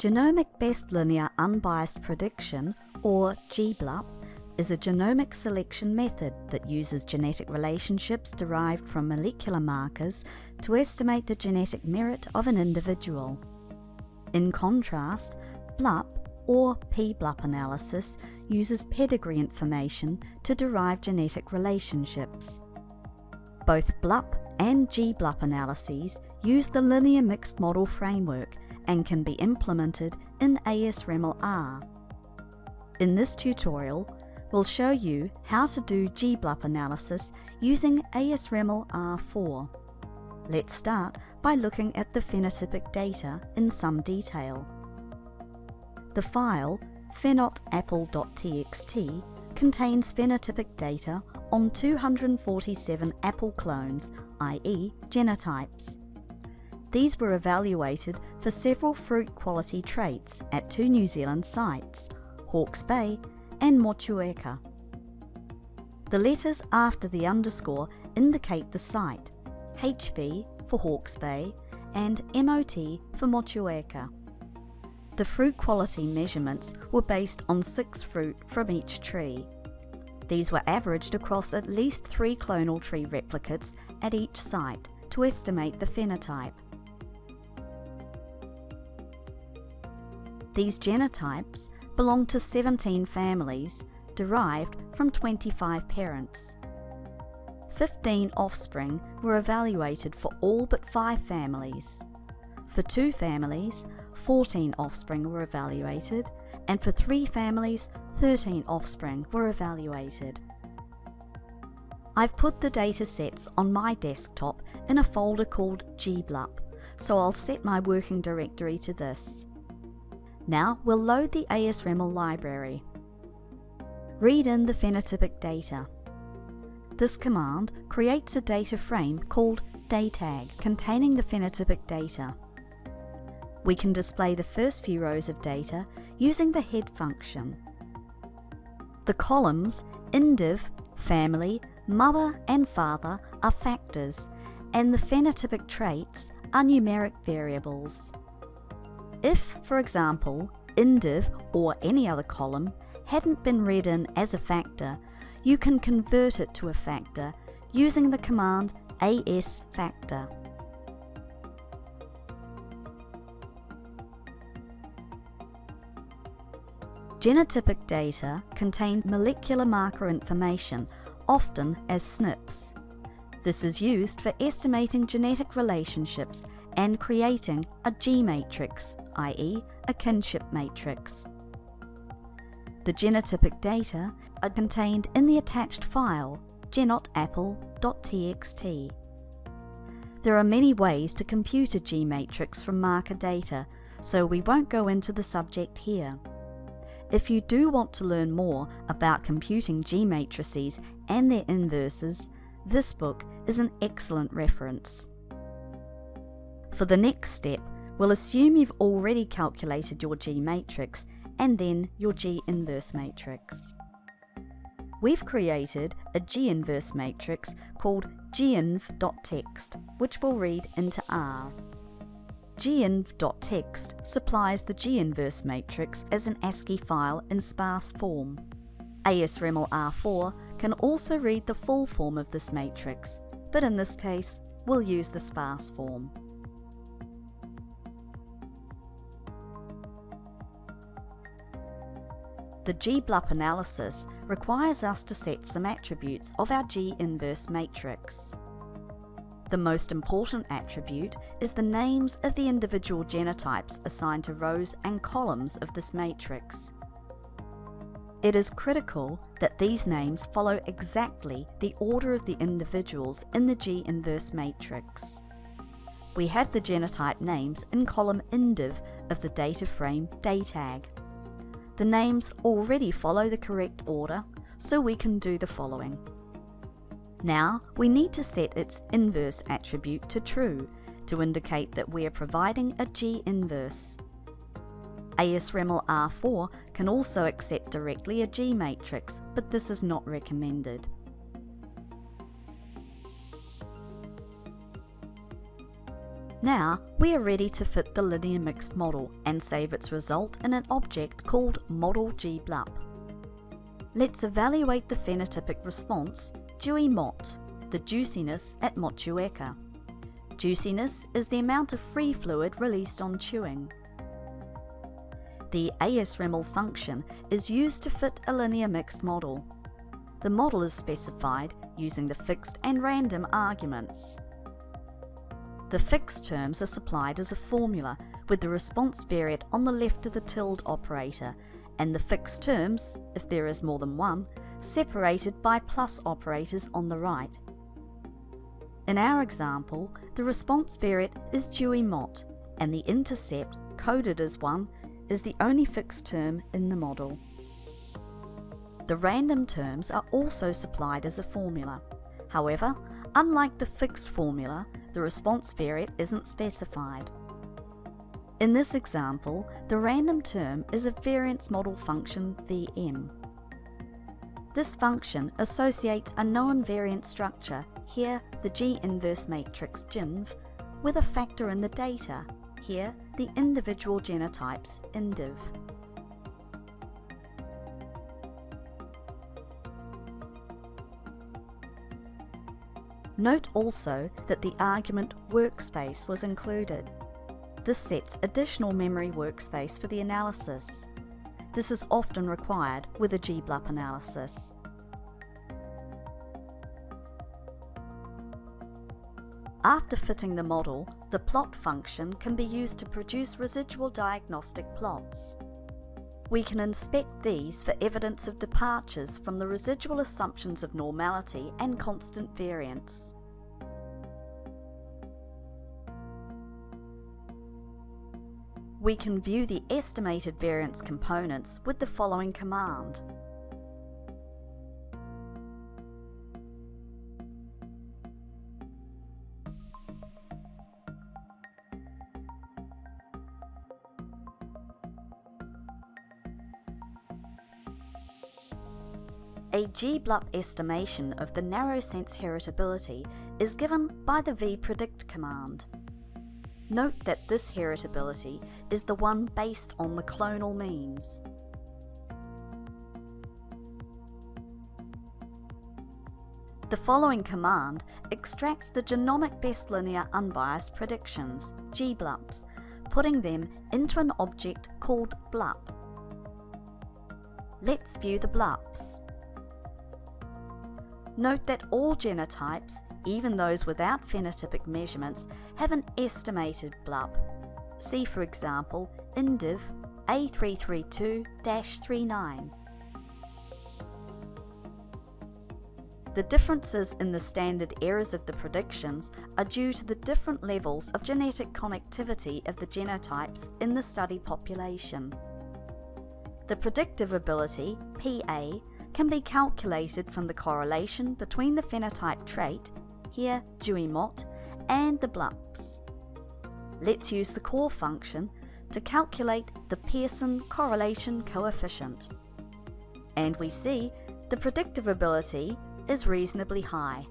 Genomic Best Linear Unbiased Prediction, or GBLUP, is a genomic selection method that uses genetic relationships derived from molecular markers to estimate the genetic merit of an individual. In contrast, BLUP, or p-BLUP analysis, uses pedigree information to derive genetic relationships. Both BLUP and GBLUP analyses use the linear mixed model framework and can be implemented in ASReml-R. In this tutorial, we'll show you how to do GBLUP analysis using ASReml-R4. Let's start by looking at the phenotypic data in some detail. The file PhenotApple.txt contains phenotypic data on 247 apple clones, i.e. genotypes. These were evaluated for several fruit quality traits at two New Zealand sites, Hawke's Bay and Motueka. The letters after the underscore indicate the site, HB for Hawke's Bay and MOT for Motueka. The fruit quality measurements were based on 6 fruit from each tree. These were averaged across at least 3 clonal tree replicates at each site to estimate the phenotype. These genotypes belong to 17 families derived from 25 parents. 15 offspring were evaluated for all but 5 families. For 2 families, 14 offspring were evaluated, and for 3 families, 13 offspring were evaluated. I've put the data sets on my desktop in a folder called GBLUP, so I'll set my working directory to this. Now we'll load the ASReml library. Read in the phenotypic data. This command creates a data frame called DATAG containing the phenotypic data. We can display the first few rows of data using the head function. The columns indiv, family, mother and father are factors, and the phenotypic traits are numeric variables. If, for example, indiv or any other column hadn't been read in as a factor, you can convert it to a factor using the command ASFactor. Genotypic data contain molecular marker information, often as SNPs. This is used for estimating genetic relationships and creating a G-matrix, i.e. a kinship matrix. The genotypic data are contained in the attached file, GenotApple.txt. There are many ways to compute a G-matrix from marker data, so we won't go into the subject here. If you do want to learn more about computing G-matrices and their inverses, this book is an excellent reference. For the next step, we'll assume you've already calculated your G-matrix and then your G-inverse matrix. We've created a G-inverse matrix called G-Inv.txt, which we'll read into R. G-Inv.txt supplies the G-inverse matrix as an ASCII file in sparse form. ASReml-R4 can also read the full form of this matrix, but in this case, we'll use the sparse form. The GBLUP analysis requires us to set some attributes of our G-inverse matrix. The most important attribute is the names of the individual genotypes assigned to rows and columns of this matrix. It is critical that these names follow exactly the order of the individuals in the G-inverse matrix. We have the genotype names in column indiv of the data frame DATAG. The names already follow the correct order, so we can do the following. Now we need to set its inverse attribute to true to indicate that we are providing a G-inverse. ASReml-R4 can also accept directly a G-matrix, but this is not recommended. Now we are ready to fit the linear mixed model and save its result in an object called model GBLUP. Let's evaluate the phenotypic response G-Inv.txt, the juiciness at Motueka. Juiciness is the amount of free fluid released on chewing. The ASReml function is used to fit a linear mixed model. The model is specified using the fixed and random arguments. The fixed terms are supplied as a formula with the response variate on the left of the tilde operator and the fixed terms, if there is more than one, separated by plus operators on the right. In our example, the response variate is G-Inv.txt and the intercept, coded as 1, is the only fixed term in the model. The random terms are also supplied as a formula. However, unlike the fixed formula, the response variate isn't specified. In this example, the random term is a variance model function Vm. This function associates a known variance structure, here the G-inverse matrix G-Inv, with a factor in the data, here the individual genotypes indiv. Note also that the argument workspace was included. This sets additional memory workspace for the analysis. This is often required with a GBLUP analysis. After fitting the model, the plot function can be used to produce residual diagnostic plots. We can inspect these for evidence of departures from the residual assumptions of normality and constant variance. We can view the estimated variance components with the following command. A GBLUP estimation of the narrow sense heritability is given by the vpredict command. Note that this heritability is the one based on the clonal means. The following command extracts the genomic best linear unbiased predictions, GBLUPs, putting them into an object called BLUP. Let's view the BLUPs. Note that all genotypes, even those without phenotypic measurements, have an estimated BLUP. See for example indiv A332-39. The differences in the standard errors of the predictions are due to the different levels of genetic connectivity of the genotypes in the study population. The predictive ability, PA, can be calculated from the correlation between the phenotype trait, here G-Inv.txt, and the BLUPs. Let's use the core function to calculate the Pearson correlation coefficient. And we see the predictive ability is reasonably high.